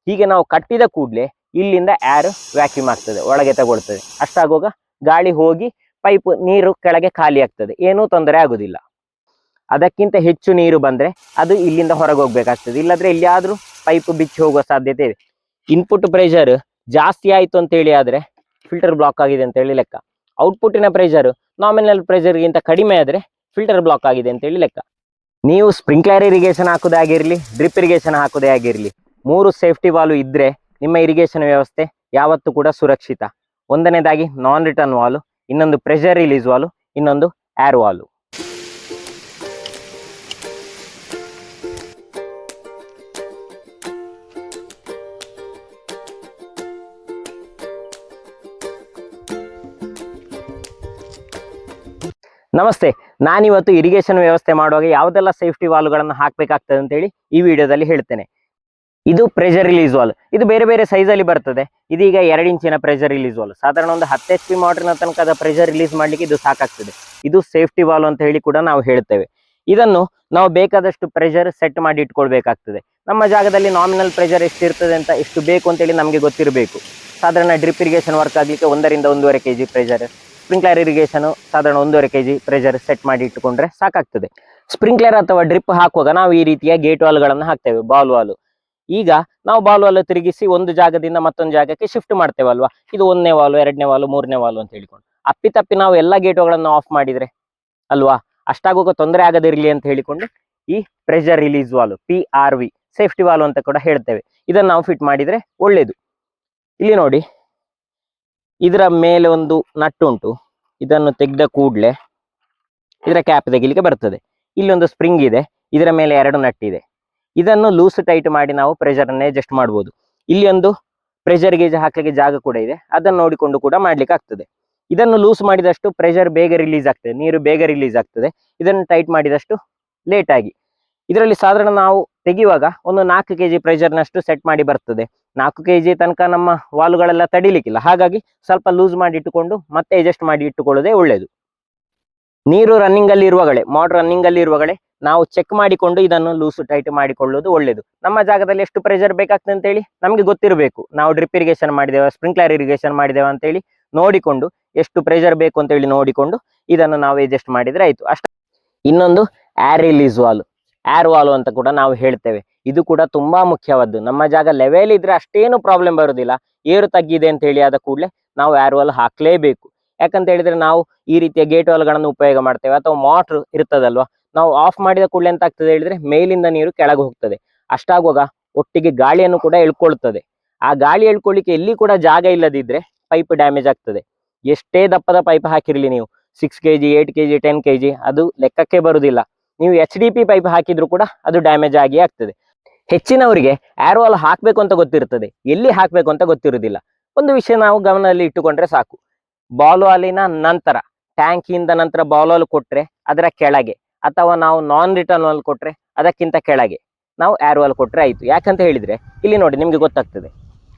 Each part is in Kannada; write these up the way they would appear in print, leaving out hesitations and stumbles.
ಹೀಗೆ ನಾವು ಕಟ್ಟಿದ ಕೂಡಲೇ ಇಲ್ಲಿಂದ ಏರ್ ವ್ಯಾಕ್ಯೂಮ್ ಆಗ್ತದೆ, ಒಳಗೆ ತಗೊಳ್ತದೆ. ಅಷ್ಟಾಗುವಾಗ ಗಾಳಿ ಹೋಗಿ ಪೈಪ್ ನೀರು ಕೆಳಗೆ ಖಾಲಿ ಆಗ್ತದೆ, ಏನೂ ತೊಂದರೆ ಆಗುದಿಲ್ಲ. ಅದಕ್ಕಿಂತ ಹೆಚ್ಚು ನೀರು ಬಂದ್ರೆ ಅದು ಇಲ್ಲಿಂದ ಹೊರಗೆ ಹೋಗ್ಬೇಕಾಗ್ತದೆ, ಇಲ್ಲದ್ರೆ ಎಲ್ಲಿಯಾದ್ರೂ ಪೈಪ್ ಬಿಚ್ಚಿ ಹೋಗುವ ಸಾಧ್ಯತೆ ಇದೆ. ಇನ್ಪುಟ್ ಪ್ರೆಷರ್ ಜಾಸ್ತಿ ಆಯ್ತು ಅಂತೇಳಿ ಆದ್ರೆ ಫಿಲ್ಟರ್ ಬ್ಲಾಕ್ ಆಗಿದೆ ಅಂತ ಹೇಳಿ ಲೆಕ್ಕ. ಔಟ್ಪುಟ್ಟಿನ ಪ್ರೆಷರ್ ನಾಮಿನಲ್ ಪ್ರೆಷರ್ಗಿಂತ ಕಡಿಮೆ ಆದ್ರೆ ಫಿಲ್ಟರ್ ಬ್ಲಾಕ್ ಆಗಿದೆ ಅಂತ ಹೇಳಿ ಲೆಕ್ಕ. ನೀವು ಸ್ಪ್ರಿಂಕ್ಲರ್ ಇರಿಗೇಷನ್ ಹಾಕೋದೇ ಆಗಿರಲಿ, ಡ್ರಿಪ್ ಇರಿಗೇಷನ್ ಹಾಕೋದೇ ಆಗಿರಲಿ, 3 ಸೇಫ್ಟಿ ವಾಲ್ವ್ ಇದ್ರೆ ನಿಮ್ಮ ಇರಿಗೇಷನ್ ವ್ಯವಸ್ಥೆ ಯಾವತ್ತೂ ಕೂಡ ಸುರಕ್ಷಿತ. ಒಂದನೇದಾಗಿ ನಾನ್ ರಿಟರ್ನ್ ವಾಲ್ವ್, ಇನ್ನೊಂದು ಪ್ರೆಷರ್ ರಿಲೀಸ್ ವಾಲ್ವ್, ಇನ್ನೊಂದು ಏರ್ ವಾಲ್ವ್. ನಮಸ್ತೆ, ನಾನಿವತ್ತು ಇರಿಗೇಷನ್ ವ್ಯವಸ್ಥೆ ಮಾಡುವಾಗ ಯಾವುದೆಲ್ಲ ಸೇಫ್ಟಿ ವಾಲ್ವ್ಗಳನ್ನು ಹಾಕಬೇಕಾಗ್ತದೆ ಅಂತೇಳಿ ಈ ವಿಡಿಯೋದಲ್ಲಿ ಹೇಳ್ತೇನೆ. ಇದು ಪ್ರೆಷರ್ ರಿಲೀಸ್ ವಾಲ್ವ್. ಇದು ಬೇರೆ ಬೇರೆ ಸೈಜಲ್ಲಿ ಬರ್ತದೆ. ಇದೀಗ 2 ಇಂಚಿನ ಪ್ರೆಷರ್ ರಿಲೀಸ್ ವಾಲ್ವ್. ಸಾಧಾರಣ ಒಂದು 10 HP ಮೋಟರ್ನ ತನಕ ಪ್ರೆಷರ್ ರಿಲೀಸ್ ಮಾಡಲಿಕ್ಕೆ ಇದು ಸಾಕಾಗ್ತದೆ. ಇದು ಸೇಫ್ಟಿ ವಾಲ್ವ್ ಅಂತ ಹೇಳಿ ಕೂಡ ನಾವು ಹೇಳ್ತೇವೆ. ಇದನ್ನು ನಾವು ಬೇಕಾದಷ್ಟು ಪ್ರೆಷರ್ ಸೆಟ್ ಮಾಡಿ ಇಟ್ಕೊಳ್ಬೇಕಾಗ್ತದೆ. ನಮ್ಮ ಜಾಗದಲ್ಲಿ ನಾಮಿನಲ್ ಪ್ರೆಷರ್ ಎಷ್ಟಿರ್ತದೆ ಅಂತ, ಎಷ್ಟು ಬೇಕು ಅಂತೇಳಿ ನಮಗೆ ಗೊತ್ತಿರಬೇಕು. ಸಾಧಾರಣ ಡ್ರಿಪ್ ಇರಿಗೇಷನ್ ವರ್ಕ್ ಆಗಲಿಕ್ಕೆ 1 ರಿಂದ 1.5 kg ಪ್ರೆಷರ್, ಸ್ಪ್ರಿಂಕ್ಲರ್ ಇರಿಗೇಷನ್ ಸಾಧಾರಣ 1.5 kg ಪ್ರೆಷರ್ ಸೆಟ್ ಮಾಡಿ ಇಟ್ಟುಕೊಂಡ್ರೆ ಸಾಕಾಗ್ತದೆ. ಸ್ಪ್ರಿಂಕ್ಲರ್ ಅಥವಾ ಡ್ರಿಪ್ ಹಾಕುವಾಗ ನಾವು ಈ ರೀತಿಯ ಗೇಟ್ ವಾಲ್ಗಳನ್ನು ಹಾಕ್ತೇವೆ, ಬಾಲ್ ವಾಲ್. ಈಗ ನಾವು ಬಾಲ್ ವಾಲ್ ತಿರುಗಿಸಿ ಒಂದು ಜಾಗದಿಂದ ಮತ್ತೊಂದು ಜಾಗಕ್ಕೆ ಶಿಫ್ಟ್ ಮಾಡ್ತೇವಲ್ವಾ, ಇದು 1ನೇ ವಾಲ್ವ್, 2ನೇ ವಾಲ್ವ್, 3ನೇ ವಾಲ್ವ್ ಅಂತ ಹೇಳಿಕೊಂಡು ಅಪ್ಪಿತಪ್ಪಿ ನಾವು ಎಲ್ಲ ಗೇಟ್ಗಳನ್ನು ಆಫ್ ಮಾಡಿದ್ರೆ ಅಲ್ವಾ, ಅಷ್ಟಾಗುವಾಗ ತೊಂದರೆ ಆಗದಿರಲಿ ಅಂತ ಹೇಳಿಕೊಂಡು ಈ pressure release valve, PRV safety valve ಅಂತ ಕೂಡ ಹೇಳ್ತೇವೆ, ಇದನ್ನು ನಾವು ಫಿಟ್ ಮಾಡಿದ್ರೆ ಒಳ್ಳೇದು. ಇಲ್ಲಿ ನೋಡಿ, ಇದರ ಮೇಲೆ ಒಂದು ನಟ್ ಉಂಟು. ಇದನ್ನು ತೆಗೆದ ಕೂಡಲೇ ಇದರ ಕ್ಯಾಪ್ ತೆಗಿಲಿಕ್ಕೆ ಬರ್ತದೆ. ಇಲ್ಲಿ ಒಂದು ಸ್ಪ್ರಿಂಗ್ ಇದೆ, ಇದರ ಮೇಲೆ 2 ನಟ್ ಇದೆ. ಇದನ್ನು ಲೂಸ್ ಟೈಟ್ ಮಾಡಿ ನಾವು ಪ್ರೆಷರ್ ಅನ್ನು ಅಡ್ಜಸ್ಟ್ ಮಾಡಬಹುದು. ಇಲ್ಲಿ ಒಂದು ಪ್ರೆಷರ್ ಗೇಜ್ ಹಾಕಲಿಕ್ಕೆ ಜಾಗ ಕೂಡ ಇದೆ, ಅದನ್ನು ನೋಡಿಕೊಂಡು ಕೂಡ ಮಾಡ್ಲಿಕ್ಕೆ ಆಗ್ತದೆ. ಇದನ್ನು ಲೂಸ್ ಮಾಡಿದಷ್ಟು ಪ್ರೆಷರ್ ಬೇಗ ರಿಲೀಸ್ ಆಗ್ತದೆ, ನೀರು ಬೇಗ ರಿಲೀಸ್ ಆಗ್ತದೆ. ಇದನ್ನು ಟೈಟ್ ಮಾಡಿದಷ್ಟು ಲೇಟ್ ಆಗಿ. ಇದರಲ್ಲಿ ಸಾಧಾರಣ ನಾವು ತೆಗೆಯುವಾಗ ಒಂದು 4 kg ಪ್ರೆಷರ್ನಷ್ಟು ಸೆಟ್ ಮಾಡಿ ಬರ್ತದೆ. 4 kg ತನಕ ನಮ್ಮ ವಾಲ್ವ್ಗಳೆಲ್ಲ ತಡಿಲಿಕ್ಕಿಲ್ಲ, ಹಾಗಾಗಿ ಸ್ವಲ್ಪ ಲೂಸ್ ಮಾಡಿ ಇಟ್ಟುಕೊಂಡು ಮತ್ತೆ ಅಡ್ಜಸ್ಟ್ ಮಾಡಿ ಇಟ್ಟುಕೊಳ್ಳೋದೇ ಒಳ್ಳೆಯದು. ನೀರು ರನ್ನಿಂಗ್ ಅಲ್ಲಿ ಇರುವಾಗಲೇ, ಮೋಟರ್ ರನ್ನಿಂಗ್ ಅಲ್ಲಿ ಇರುವಾಗಲೇ ನಾವು ಚೆಕ್ ಮಾಡಿಕೊಂಡು ಇದನ್ನು ಲೂಸ್ ಟೈಟ್ ಮಾಡಿಕೊಳ್ಳೋದು ಒಳ್ಳೆಯದು. ನಮ್ಮ ಜಾಗದಲ್ಲಿ ಎಷ್ಟು ಪ್ರೆಷರ್ ಬೇಕಾಗ್ತದೆ ಅಂತೇಳಿ ನಮಗೆ ಗೊತ್ತಿರಬೇಕು. ನಾವು ಡ್ರಿಪ್ ಇರಿಗೇಷನ್ ಮಾಡಿದೇವ, ಸ್ಪ್ರಿಂಕ್ಲರ್ ಇರಿಗೇಷನ್ ಮಾಡಿದೇವ ಅಂತೇಳಿ ನೋಡಿಕೊಂಡು, ಎಷ್ಟು ಪ್ರೆಷರ್ ಬೇಕು ಅಂತೇಳಿ ನೋಡಿಕೊಂಡು ಇದನ್ನು ನಾವು ಅಡ್ಜಸ್ಟ್ ಮಾಡಿದ್ರೆ ಆಯ್ತು ಅಷ್ಟೇ. ಇನ್ನೊಂದು air release valve, air valve ಅಂತ ಕೂಡ ನಾವು ಹೇಳ್ತೇವೆ. ಇದು ಕೂಡ ತುಂಬಾ ಮುಖ್ಯವಾದ್ದು. ನಮ್ಮ ಜಾಗ ಲೆವೆಲ್ ಇದ್ರೆ ಅಷ್ಟೇನು ಪ್ರಾಬ್ಲಮ್ ಬರುದಿಲ್ಲ. ಏರು ತಗ್ಗಿದೆ ಅಂತ ಹೇಳಿ ಆದ ಕೂಡಲೇ ನಾವು ಏರ್ ವಾಲ್ವ್ ಹಾಕ್ಲೇಬೇಕು. ಯಾಕಂತ ಹೇಳಿದ್ರೆ ನಾವು ಈ ರೀತಿಯ ಗೇಟ್ ವಾಲ್ವ್ಗಳನ್ನು ಉಪಯೋಗ ಮಾಡ್ತೇವೆ, ಅಥವಾ ಮೋಟರ್ ಇರ್ತದಲ್ವಾ, ನಾವು ಆಫ್ ಮಾಡಿದ ಕೂಡಲೇ ಎಂತ ಆಗ್ತದೆ ಹೇಳಿದ್ರೆ ಮೇಲಿಂದ ನೀರು ಕೆಳಗೆ ಹೋಗ್ತದೆ. ಅಷ್ಟಾಗುವಾಗ ಒಟ್ಟಿಗೆ ಗಾಳಿಯನ್ನು ಕೂಡ ಎಳ್ಕೊಳ್ತದೆ. ಆ ಗಾಳಿ ಎಳ್ಕೊಳ್ಳಿಕ್ಕೆ ಎಲ್ಲಿ ಕೂಡ ಜಾಗ ಇಲ್ಲದಿದ್ರೆ ಪೈಪ್ ಡ್ಯಾಮೇಜ್ ಆಗ್ತದೆ. ಎಷ್ಟೇ ದಪ್ಪದ ಪೈಪ್ ಹಾಕಿರ್ಲಿ ನೀವು, 6 kg, 8 kg, 10 kg, ಅದು ಲೆಕ್ಕಕ್ಕೆ ಬರುದಿಲ್ಲ. ನೀವು HDP ಪೈಪ್ ಹಾಕಿದ್ರು ಕೂಡ ಅದು ಡ್ಯಾಮೇಜ್ ಆಗಿ ಆಗ್ತದೆ. ಹೆಚ್ಚಿನವರಿಗೆ ಏರ್ ವಾಲ್ವ್ ಹಾಕ್ಬೇಕು ಅಂತ ಗೊತ್ತಿರ್ತದೆ, ಎಲ್ಲಿ ಹಾಕ್ಬೇಕು ಅಂತ ಗೊತ್ತಿರುವುದಿಲ್ಲ. ಒಂದು ವಿಷಯ ನಾವು ಗಮನದಲ್ಲಿ ಇಟ್ಟುಕೊಂಡ್ರೆ ಸಾಕು. ಬಾಲ್ ವಾಲಿನ ನಂತರ, ಟ್ಯಾಂಕಿಂದ ನಂತರ ಬಾಲ್ ವಾಲ್ ಕೊಟ್ರೆ ಅದರ ಕೆಳಗೆ, ಅಥವಾ ನಾವು ನಾನ್ ರಿಟರ್ನ್ ವಾಲ್ ಕೊಟ್ರೆ ಅದಕ್ಕಿಂತ ಕೆಳಗೆ ನಾವು ಏರ್ ವಾಲ್ ಕೊಟ್ರೆ ಆಯ್ತು. ಯಾಕಂತ ಹೇಳಿದ್ರೆ ಇಲ್ಲಿ ನೋಡಿ, ನಿಮ್ಗೆ ಗೊತ್ತಾಗ್ತದೆ.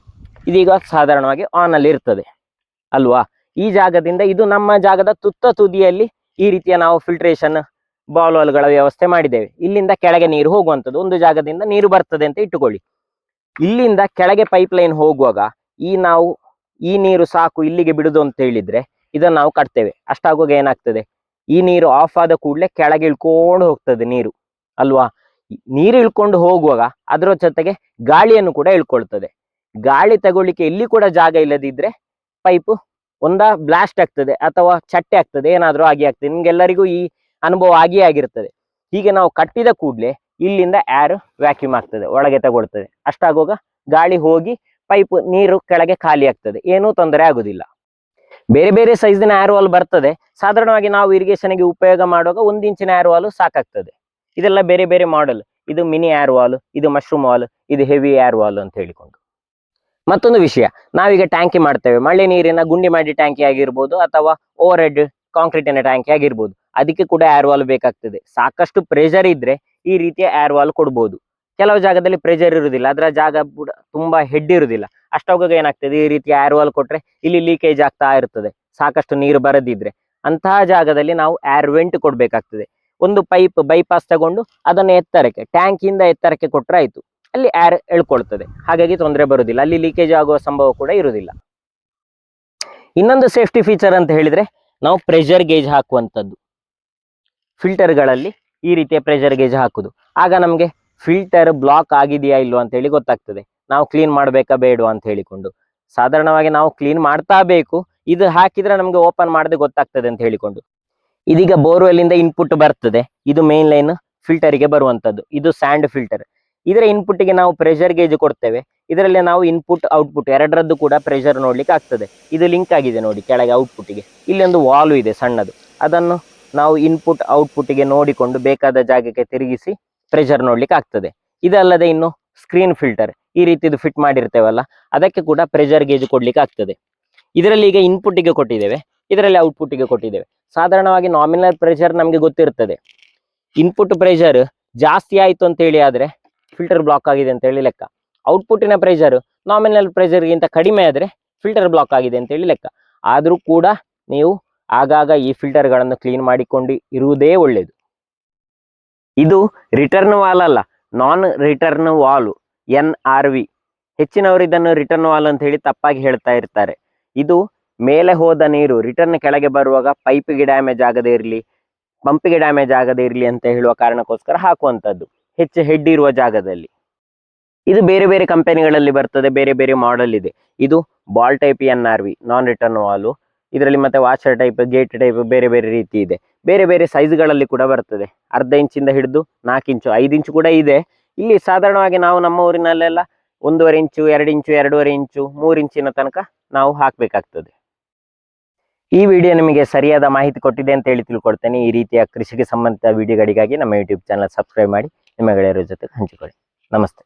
ಇದೀಗ ಸಾಧಾರಣವಾಗಿ ಆನ್ ಅಲ್ಲಿ ಇರ್ತದೆ ಅಲ್ವಾ. ಈ ಜಾಗದಿಂದ, ಇದು ನಮ್ಮ ಜಾಗದ ತುತ್ತ ತುದಿಯಲ್ಲಿ ಈ ರೀತಿಯ ನಾವು ಫಿಲ್ಟ್ರೇಷನ್ ಬಾಲ್ ವಾಲ್ಗಳ ವ್ಯವಸ್ಥೆ ಮಾಡಿದ್ದೇವೆ. ಇಲ್ಲಿಂದ ಕೆಳಗೆ ನೀರು ಹೋಗುವಂಥದ್ದು, ಒಂದು ಜಾಗದಿಂದ ನೀರು ಬರ್ತದೆ ಅಂತ ಇಟ್ಟುಕೊಳ್ಳಿ. ಇಲ್ಲಿಂದ ಕೆಳಗೆ ಪೈಪ್ ಲೈನ್ ಹೋಗುವಾಗ ನಾವು ಈ ನೀರು ಸಾಕು ಇಲ್ಲಿಗೆ ಬಿಡುದು ಅಂತ ಹೇಳಿದ್ರೆ ಇದನ್ನು ನಾವು ಕಟ್ತೇವೆ. ಅಷ್ಟಾಗುವಾಗ ಏನಾಗ್ತದೆ, ಈ ನೀರು ಆಫ್ ಆದ ಕೂಡಲೇ ಕೆಳಗೆ ಇಳ್ಕೊಂಡು ಹೋಗ್ತದೆ ನೀರು ಅಲ್ವಾ. ನೀರು ಇಳ್ಕೊಂಡು ಹೋಗುವಾಗ ಅದರ ಜೊತೆಗೆ ಗಾಳಿಯನ್ನು ಕೂಡ ಇಳ್ಕೊಳ್ತದೆ. ಗಾಳಿ ತಗೊಳ್ಳಿಕ್ಕೆ ಎಲ್ಲಿ ಕೂಡ ಜಾಗ ಇಲ್ಲದಿದ್ರೆ ಪೈಪ್ ಒಂದ ಬ್ಲಾಸ್ಟ್ ಆಗ್ತದೆ ಅಥವಾ ಚಟ್ಟೆ ಆಗ್ತದೆ, ಏನಾದ್ರೂ ಆಗ್ತದೆ. ನಿಮ್ಗೆಲ್ಲರಿಗೂ ಈ ಅನುಭವ ಆಗಿರ್ತದೆ. ಹೀಗೆ ನಾವು ಕಟ್ಟಿದ ಕೂಡಲೇ ಇಲ್ಲಿಂದ ಏರ್ ವ್ಯಾಕ್ಯೂಮ್ ಆಗ್ತದೆ, ಒಳಗೆ ತಗೊಳ್ತದೆ. ಅಷ್ಟಾಗುವಾಗ ಗಾಳಿ ಹೋಗಿ ಪೈಪ್ ನೀರು ಕೆಳಗೆ ಖಾಲಿ ಆಗ್ತದೆ, ಏನೂ ತೊಂದರೆ ಆಗುದಿಲ್ಲ. ಬೇರೆ ಬೇರೆ ಸೈಜಿನ ಏರ್ ವಾಲ್ ಬರ್ತದೆ. ಸಾಧಾರಣವಾಗಿ ನಾವು ಇರಿಗೇಷನ್ಗೆ ಉಪಯೋಗ ಮಾಡುವಾಗ 1 ಇಂಚಿನ ಏರ್ ವಾಲ್ ಸಾಕಾಗ್ತದೆ. ಇದೆಲ್ಲ ಬೇರೆ ಬೇರೆ ಮಾಡೆಲ್. ಇದು ಮಿನಿ ಏರ್ ವಾಲ್, ಇದು ಮಶ್ರೂಮ್ ವಾಲ್, ಇದು ಹೆವಿ ಏರ್ ವಾಲ್ ಅಂತ ಹೇಳಿಕೊಂಡು. ಮತ್ತೊಂದು ವಿಷಯ, ನಾವೀಗ ಟ್ಯಾಂಕಿ ಮಾಡ್ತೇವೆ, ಮಳೆ ನೀರಿನ ಗುಂಡಿ ಮಾಡಿ ಟ್ಯಾಂಕಿ ಆಗಿರ್ಬೋದು, ಅಥವಾ ಓವರ್ ಹೆಡ್ ಕಾಂಕ್ರೀಟಿನ ಟ್ಯಾಂಕಿ ಆಗಿರ್ಬೋದು. ಅದಕ್ಕೆ ಕೂಡ ಏರ್ ವಾಲ್ ಬೇಕಾಗ್ತದೆ. ಸಾಕಷ್ಟು ಪ್ರೆಷರ್ ಇದ್ರೆ ಈ ರೀತಿಯ ಏರ್ ವಾಲ್ ಕೊಡ್ಬೋದು. ಕೆಲವು ಜಾಗದಲ್ಲಿ ಪ್ರೆಷರ್ ಇರುವುದಿಲ್ಲ, ಅದರ ಜಾಗ ಕೂಡ ತುಂಬಾ ಹೆಡ್ ಇರುವುದಿಲ್ಲ. ಅಷ್ಟಾಗುವಾಗ ಏನಾಗ್ತದೆ, ಈ ರೀತಿಯ ಏರ್ ವಾಲ್ ಕೊಟ್ರೆ ಇಲ್ಲಿ ಲೀಕೇಜ್ ಆಗ್ತಾ ಇರ್ತದೆ, ಸಾಕಷ್ಟು ನೀರು ಬರದಿದ್ರೆ. ಅಂತಹ ಜಾಗದಲ್ಲಿ ನಾವು ಏರ್ ವೆಂಟ್ ಕೊಡ್ಬೇಕಾಗ್ತದೆ. ಒಂದು ಪೈಪ್ ಬೈಪಾಸ್ ತಗೊಂಡು ಅದನ್ನು ಎತ್ತರಕ್ಕೆ, ಟ್ಯಾಂಕಿಂದ ಎತ್ತರಕ್ಕೆ ಕೊಟ್ರೆ ಆಯ್ತು. ಅಲ್ಲಿ ಏರ್ ಎಳ್ಕೊಳ್ತದೆ, ಹಾಗಾಗಿ ತೊಂದರೆ ಬರುವುದಿಲ್ಲ, ಅಲ್ಲಿ ಲೀಕೇಜ್ ಆಗುವ ಸಂಭವ ಕೂಡ ಇರುವುದಿಲ್ಲ. ಇನ್ನೊಂದು ಸೇಫ್ಟಿ ಫೀಚರ್ ಅಂತ ಹೇಳಿದ್ರೆ ನಾವು ಪ್ರೆಷರ್ ಗೇಜ್ ಹಾಕುವಂಥದ್ದು. ಫಿಲ್ಟರ್ಗಳಲ್ಲಿ ಈ ರೀತಿಯ ಪ್ರೆಷರ್ ಗೇಜ್ ಹಾಕುದು, ಆಗ ನಮಗೆ ಫಿಲ್ಟರ್ ಬ್ಲಾಕ್ ಆಗಿದೆಯಾ ಇಲ್ವಾ ಅಂತ ಹೇಳಿ ಗೊತ್ತಾಗ್ತದೆ. ನಾವು ಕ್ಲೀನ್ ಮಾಡಬೇಕಾ ಬೇಡವಾ ಅಂತ ಹೇಳಿಕೊಂಡು, ಸಾಧಾರಣವಾಗಿ ನಾವು ಕ್ಲೀನ್ ಮಾಡ್ತಾ ಬೇಕು, ಇದು ಹಾಕಿದ್ರೆ ನಮಗೆ ಓಪನ್ ಮಾಡದೆ ಗೊತ್ತಾಗ್ತದೆ ಅಂತ ಹೇಳಿಕೊಂಡು. ಇದೀಗ ಬೋರ್ವೆಲ್ ಇಂದ ಇನ್ಪುಟ್ ಬರ್ತದೆ, ಇದು ಮೇನ್ ಲೈನ್ ಫಿಲ್ಟರ್ಗೆ ಬರುವಂತದ್ದು. ಇದು ಸ್ಯಾಂಡ್ ಫಿಲ್ಟರ್. ಇದರ ಇನ್ಪುಟ್ಗೆ ನಾವು ಪ್ರೆಷರ್ ಗೇಜ್ ಕೊಡ್ತೇವೆ. ಇದರಲ್ಲಿ ನಾವು ಇನ್ಪುಟ್ ಔಟ್ಪುಟ್ ಎರಡರದ್ದು ಕೂಡ ಪ್ರೆಷರ್ ನೋಡ್ಲಿಕ್ಕೆ ಆಗ್ತದೆ. ಇದು ಲಿಂಕ್ ಆಗಿದೆ ನೋಡಿ ಕೆಳಗೆ ಔಟ್ಪುಟ್ಗೆ. ಇಲ್ಲಿ ಒಂದು ವಾಲ್ವ್ ಇದೆ ಸಣ್ಣದು, ಅದನ್ನು ನಾವು ಇನ್ಪುಟ್ ಔಟ್ಪುಟ್ಗೆ ನೋಡಿಕೊಂಡು ಬೇಕಾದ ಜಾಗಕ್ಕೆ ತಿರುಗಿಸಿ ಪ್ರೆಷರ್ ನೋಡ್ಲಿಕ್ಕೆ ಆಗ್ತದೆ. ಇದಲ್ಲದೆ ಇನ್ನು ಸ್ಕ್ರೀನ್ ಫಿಲ್ಟರ್ ಈ ರೀತಿದು ಫಿಟ್ ಮಾಡಿರ್ತೇವಲ್ಲ, ಅದಕ್ಕೆ ಕೂಡ ಪ್ರೆಷರ್ ಗೇಜ್ ಕೊಡ್ಲಿಕ್ಕೆ ಆಗ್ತದೆ. ಇದರಲ್ಲಿ ಈಗ ಇನ್ಪುಟ್ಗೆ ಕೊಟ್ಟಿದ್ದೇವೆ, ಇದರಲ್ಲಿ ಔಟ್ಪುಟ್ಗೆ ಕೊಟ್ಟಿದ್ದೇವೆ. ಸಾಧಾರಣವಾಗಿ ನಾಮಿನಲ್ ಪ್ರೆಷರ್ ನಮಗೆ ಗೊತ್ತಿರ್ತದೆ. ಇನ್ಪುಟ್ ಪ್ರೆಷರ್ ಜಾಸ್ತಿ ಆಯಿತು ಅಂತ ಹೇಳಿ ಆದ್ರೆ ಫಿಲ್ಟರ್ ಬ್ಲಾಕ್ ಆಗಿದೆ ಅಂತ ಹೇಳಿ ಲೆಕ್ಕ. ಔಟ್ಪುಟ್ಟಿನ ಪ್ರೆಷರ್ ನಾಮಿನಲ್ ಪ್ರೆಷರ್ಗಿಂತ ಕಡಿಮೆ ಆದರೆ ಫಿಲ್ಟರ್ ಬ್ಲಾಕ್ ಆಗಿದೆ ಅಂತ ಹೇಳಿ ಲೆಕ್ಕ. ಆದರೂ ಕೂಡ ನೀವು ಆಗಾಗ ಈ ಫಿಲ್ಟರ್ಗಳನ್ನು ಕ್ಲೀನ್ ಮಾಡಿಕೊಂಡು ಇರುವುದೇ ಒಳ್ಳೆಯದು. ಇದು ರಿಟರ್ನ್ ವಾಲ್ ಅಲ್ಲ, ನಾನ್ ರಿಟರ್ನ್ ವಾಲ್, NRV. ಹೆಚ್ಚಿನವರು ಇದನ್ನು ರಿಟರ್ನ್ ವಾಲ್ ಅಂತ ಹೇಳಿ ತಪ್ಪಾಗಿ ಹೇಳ್ತಾ ಇರ್ತಾರೆ. ಇದು ಮೇಲೆ ಹೋದ ನೀರು ರಿಟರ್ನ್ ಕೆಳಗೆ ಬರುವಾಗ ಪೈಪಿಗೆ ಡ್ಯಾಮೇಜ್ ಆಗದೇ ಇರಲಿ, ಪಂಪಿಗೆ ಡ್ಯಾಮೇಜ್ ಆಗದೇ ಇರಲಿ ಅಂತ ಹೇಳುವ ಕಾರಣಕ್ಕೋಸ್ಕರ ಹಾಕುವಂಥದ್ದು, ಹೆಚ್ಚು ಹೆಡ್ ಇರುವ ಜಾಗದಲ್ಲಿ. ಇದು ಬೇರೆ ಬೇರೆ ಕಂಪನಿಗಳಲ್ಲಿ ಬರ್ತದೆ, ಬೇರೆ ಬೇರೆ ಮಾಡೆಲ್ ಇದೆ. ಇದು ಬಾಲ್ ಟೈಪ್ NRV, ನಾನ್ ರಿಟರ್ನ್ ವಾಲು. ಇದರಲ್ಲಿ ಮತ್ತೆ ವಾಚರ್ ಟೈಪ್, ಗೇಟ್ ಟೈಪ್ ಬೇರೆ ಬೇರೆ ರೀತಿ ಇದೆ. ಬೇರೆ ಬೇರೆ ಸೈಜ್ಗಳಲ್ಲಿ ಕೂಡ ಬರ್ತದೆ, ಅರ್ಧ ಇಂಚಿಂದ ಹಿಡಿದು 4 ಇಂಚು, 5 ಇಂಚು ಕೂಡ ಇದೆ. ಇಲ್ಲಿ ಸಾಧಾರಣವಾಗಿ ನಾವು ನಮ್ಮ ಊರಿನಲ್ಲೆಲ್ಲ 1.5 ಇಂಚು, 2 ಇಂಚು, 2.5 ಇಂಚು, 3 ಇಂಚಿನ ತನಕ ನಾವು ಹಾಕಬೇಕಾಗ್ತದೆ. ಈ ವಿಡಿಯೋ ನಿಮಗೆ ಸರಿಯಾದ ಮಾಹಿತಿ ಕೊಟ್ಟಿದೆ ಅಂತ ಹೇಳಿ ತಿಳ್ಕೊಳ್ತೇನೆ. ಈ ರೀತಿಯ ಕೃಷಿಗೆ ಸಂಬಂಧಿತ ವಿಡಿಯೋಗಳಿಗಾಗಿ ನಮ್ಮ ಯೂಟ್ಯೂಬ್ ಚಾನಲ್ ಸಬ್ಸ್ಕ್ರೈಬ್ ಮಾಡಿ ನಿಮ್ಮ ಗೆಳೆಯರ ಜೊತೆ ಹಂಚಿಕೊಳ್ಳಿ. ನಮಸ್ತೆ.